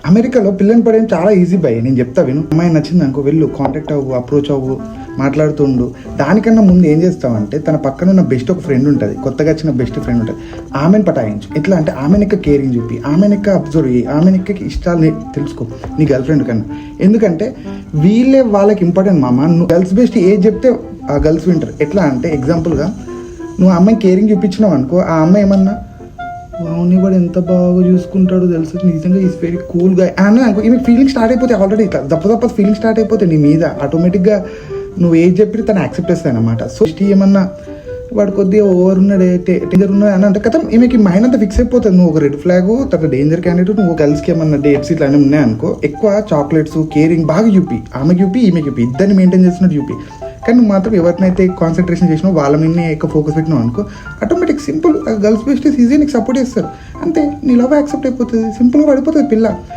అమెరికాలో పిల్లని పడేది చాలా ఈజీ బై. నేను చెప్తా విను. అమ్మాయి నచ్చింది అనుకో, వెళ్ళు, కాంటాక్ట్ అవ్వు, అప్రోచ్ అవ్వు, మాట్లాడుతుండు. దానికన్నా ముందు ఏం చేస్తావంటే తన పక్కన ఉన్న బెస్ట్ ఒక ఫ్రెండ్ ఉంటుంది, కొత్తగా వచ్చిన బెస్ట్ ఫ్రెండ్ ఉంటుంది, ఆమెను పటాయించు. ఎట్లా అంటే ఆమెనెక్క కేరింగ్ చూపి, ఆమెనెక్క అబ్జర్వ్ చేయి, ఆమెనెక్క ఇష్టాలు తెలుసుకో నీ గర్ల్ ఫ్రెండ్ కన్నా. ఎందుకంటే వీళ్ళే వాళ్ళకి ఇంపార్టెంట్ మామ. నువ్వు గర్ల్స్ బెస్ట్ ఏది చెప్తే ఆ గర్ల్స్ వింటారు. ఎట్లా అంటే ఎగ్జాంపుల్గా నువ్వు ఆ అమ్మాయి కేరింగ్ చూపించినావు అనుకో, ఆ అమ్మాయి ఏమన్నా వాడిని కూడా ఎంత బాగా చూసుకుంటాడో తెలుసు, నిజంగా ఈజ్ వెరీ కూల్గా అని అనుకో, ఈమె ఫీలింగ్ స్టార్ట్ అయిపోతాయి. ఆల్రెడీ ఇట్లా దప్ప ఫీలింగ్ స్టార్ట్ అయిపోతాయి నీ మీద. ఆటోమేటిక్గా నువ్వు ఏది చెప్పి తను యాక్సెప్ట్ చేస్తాయి అనమాట. సో ఏమన్నా వాడు కొద్దిగా ఓవర్ ఉన్నాడే, డేంజర్ ఉన్నాడు అని అంటే కదా ఈమెకి మైండ్ అంతా ఫిక్స్ అయిపోతుంది. నువ్వు ఒక రెడ్ ఫ్లాగ్, తర్వాత డేంజర్ క్యాండిడేట్, నువ్వు గర్ల్స్కి ఏమన్నా డేట్స్ ఇట్లా అన్నీ ఉన్నాయనుకో, ఎక్కువ చాక్లెట్స్ కేరింగ్ బాగా చూపి, ఆమెకి చూపి ఈమెకి చూపి, ఇద్దరిని మెయింటైన్ చేస్తున్నట్టు చూపి. కానీ నువ్వు మాత్రం ఎవరినైతే కాన్సన్ట్రేషన్ చేసినావు వాళ్ళ మీదనే ఎక్కువ ఫోకస్ పెట్టినావు అనుకో, automatic simple girls best easy నీకు సపోర్ట్ చేస్తారు. అంతే, నీ లవ్ యాక్సెప్ట్ అయిపోతుంది, సింపుల్గా పడిపోతుంది పిల్ల.